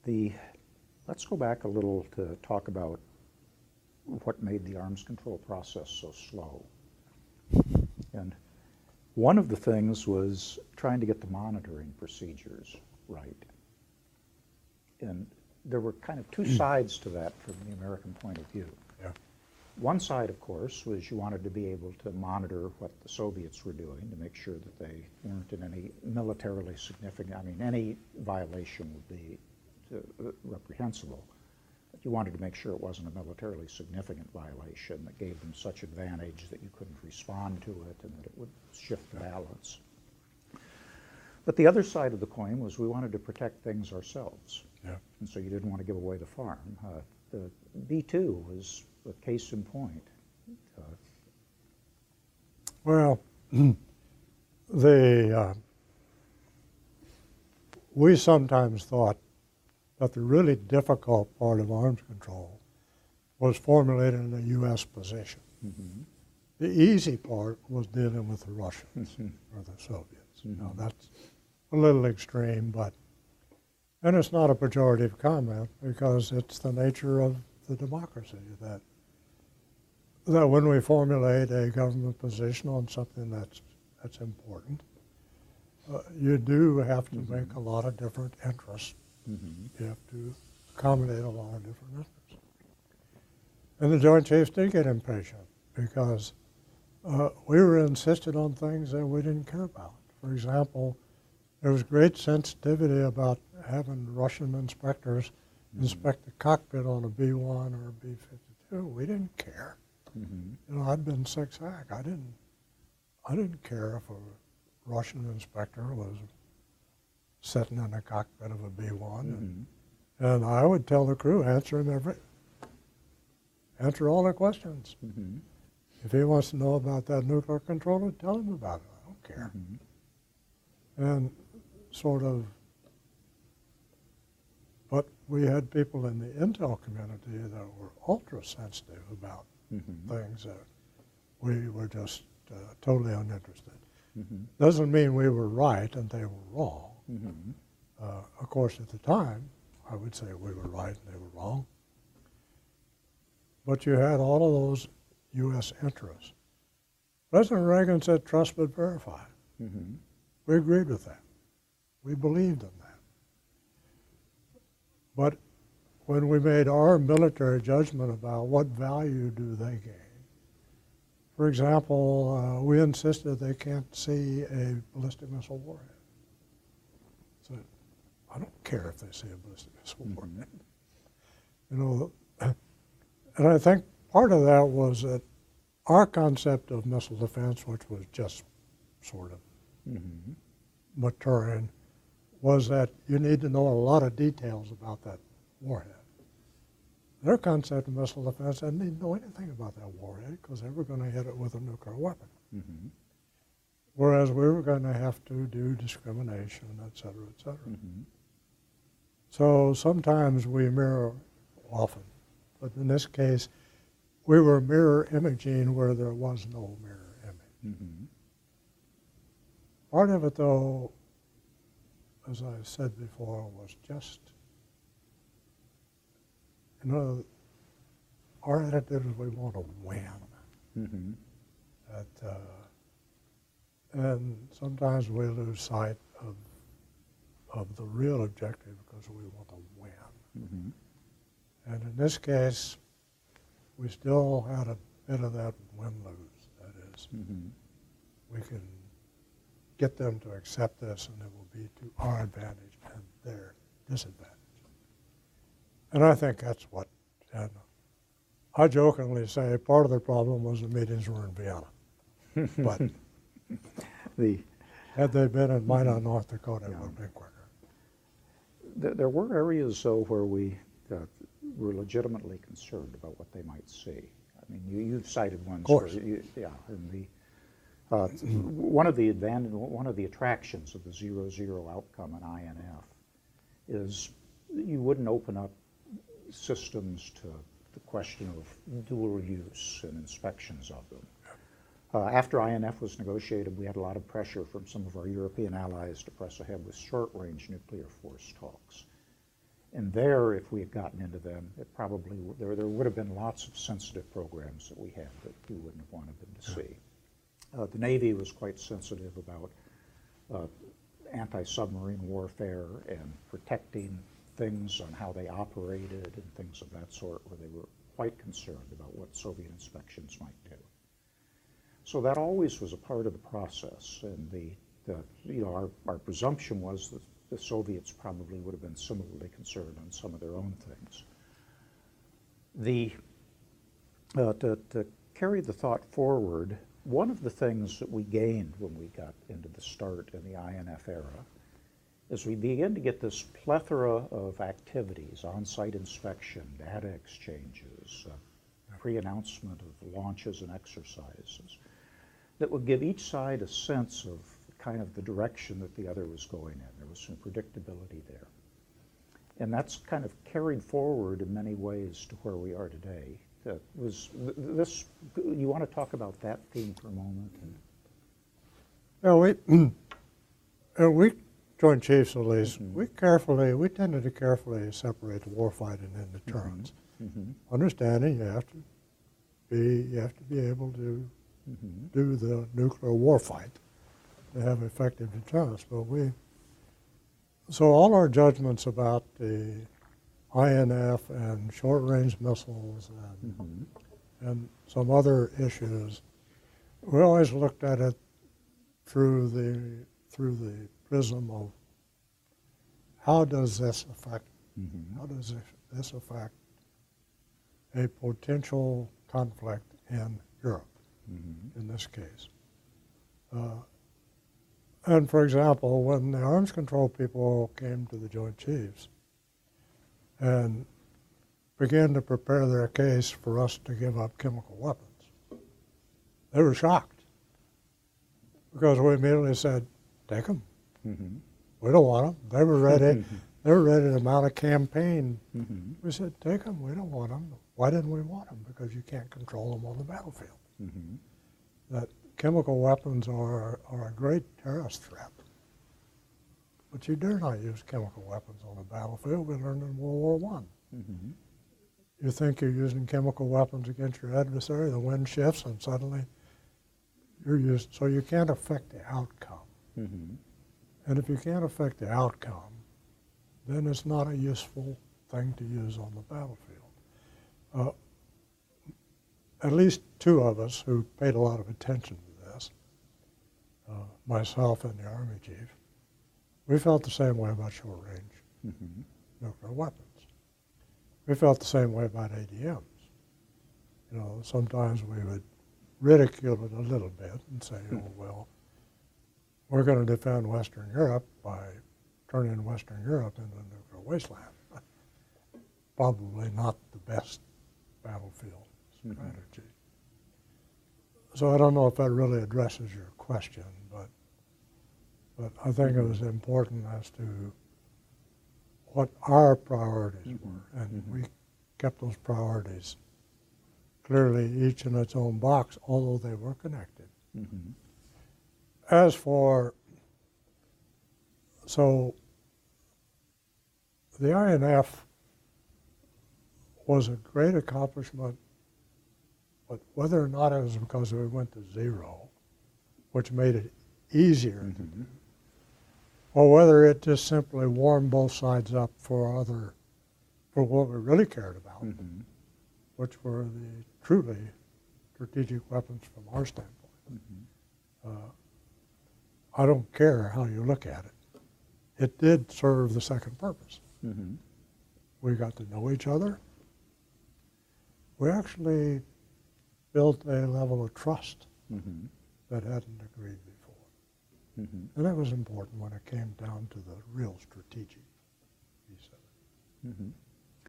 Let's go back a little to talk about what made the arms control process so slow. And one of the things was trying to get the monitoring procedures right. And there were kind of two sides to that from the American point of view. Yeah. One side, of course, was you wanted to be able to monitor what the Soviets were doing to make sure that they weren't in any militarily significant, any violation would be reprehensible. But you wanted to make sure it wasn't a militarily significant violation that gave them such advantage that you couldn't respond to it and that it would shift the balance. But the other side of the coin was we wanted to protect things ourselves. Yeah. And so you didn't want to give away the farm. The B-2 was a case in point. Well, we sometimes thought that the really difficult part of arms control was formulated in a U.S. position. Mm-hmm. The easy part was dealing with the Russians or the Soviets. Mm-hmm. Now, that's a little extreme, and it's not a pejorative comment because it's the nature of the democracy that when we formulate a government position on something that's important, you do have to Mm-hmm. make a lot of different interests. Mm-hmm. You have to accommodate a lot of different interests. And the Joint Chiefs did get impatient because we were insisted on things that we didn't care about. For example, there was great sensitivity about having Russian inspectors inspect the cockpit on a B-1 or a B-52. We didn't care. Mm-hmm. You know, I'd been 6-AC. I didn't care if a Russian inspector was sitting in the cockpit of a B-1, Mm-hmm. and I would tell the crew, answer all the questions. Mm-hmm. If he wants to know about that nuclear controller, tell him about it. I don't care. Mm-hmm. And sort of, but we had people in the intel community that were ultra sensitive about Mm-hmm. things that we were just totally uninterested. Mm-hmm. Doesn't mean we were right and they were wrong. Mm-hmm. Of course, at the time, I would say we were right and they were wrong. But you had all of those U.S. interests. President Reagan said, trust but verify. Mm-hmm. We agreed with that. We believed in that. But when we made our military judgment about what value do they gain, for example, we insisted they can't see a ballistic missile warhead. So I don't care if they see a ballistic missile warhead. You know, and I think part of that was that our concept of missile defense, which was just sort of Mm-hmm. maturing, was that you need to know a lot of details about that warhead. Their concept of missile defense, they didn't know anything about that warhead because they were going to hit it with a nuclear weapon. Mm-hmm. Whereas we were going to have to do discrimination, et cetera, et cetera. Mm-hmm. So sometimes we mirror, often, but in this case, we were mirror imaging where there was no mirror image. Mm-hmm. Part of it, though, as I said before, was just, you know, our attitude is we want to win. Mm-hmm. And sometimes we lose sight of the real objective because we want to win. Mm-hmm. And in this case, we still had a bit of that win-lose. That is, Mm-hmm. we can get them to accept this and it will be to our advantage and their disadvantage. And I think that's what, and I jokingly say part of the problem was the meetings were in Vienna. But had they been in Minot, North Dakota, it would have been quicker. There were areas, though, where we were legitimately concerned about what they might see. I mean, you've cited ones. Of course. And one of the attractions of the 0-0 outcome in INF is you wouldn't open up systems to the question of dual use and inspections of them. After INF was negotiated, we had a lot of pressure from some of our European allies to press ahead with short-range nuclear force talks. And there, if we had gotten into them, it probably, there would have been lots of sensitive programs that we had that we wouldn't have wanted them to see. The Navy was quite sensitive about anti-submarine warfare and protecting things on how they operated and things of that sort, where they were quite concerned about what Soviet inspections might do. So that always was a part of the process, and our presumption was that the Soviets probably would have been similarly concerned on some of their own things. To carry the thought forward, one of the things that we gained when we got into the start in the INF era is we began to get this plethora of activities, on-site inspection, data exchanges, pre-announcement of launches and exercises, that would give each side a sense of kind of the direction that the other was going in. There was some predictability there. And that's kind of carried forward in many ways to where we are today. You want to talk about that theme for a moment? We Joint Chiefs at least, we tended to carefully separate the warfighting and deterrence. Understanding you have to be able to do the nuclear warfight to have effective deterrence. But so all our judgments about the INF and short-range missiles and some other issues, we always looked at it through the prism of how does this affect a potential conflict in Europe, in this case. And for example, when the arms control people came to the Joint Chiefs and began to prepare their case for us to give up chemical weapons, they were shocked because we immediately said, take them. We don't want them. They were ready. They were ready to mount a campaign. We said, take them. We don't want them. Why didn't we want them? Because you can't control them on the battlefield. That chemical weapons are a great terrorist threat. But you dare not use chemical weapons on the battlefield. We learned in World War I. You think you're using chemical weapons against your adversary, the wind shifts, and suddenly you're used. So you can't affect the outcome. And if you can't affect the outcome, then it's not a useful thing to use on the battlefield. At least two of us who paid a lot of attention to this, myself and the Army Chief, we felt the same way about short-range nuclear weapons. We felt the same way about ADMs. You know, sometimes we would ridicule it a little bit and say, oh, well, we're going to defend Western Europe by turning Western Europe into a nuclear wasteland. Probably not the best battlefield strategy. So I don't know if that really addresses your question, but I think it was important as to what our priorities were, and we kept those priorities clearly each in its own box, although they were connected. As for, so the INF was a great accomplishment, but whether or not it was because we went to zero, which made it easier to do, or whether it just simply warmed both sides up for what we really cared about, which were the truly strategic weapons from our standpoint. I don't care how you look at it. It did serve the second purpose. We got to know each other. We actually built a level of trust that hadn't agreed before. And that was important when it came down to the real strategic piece of it.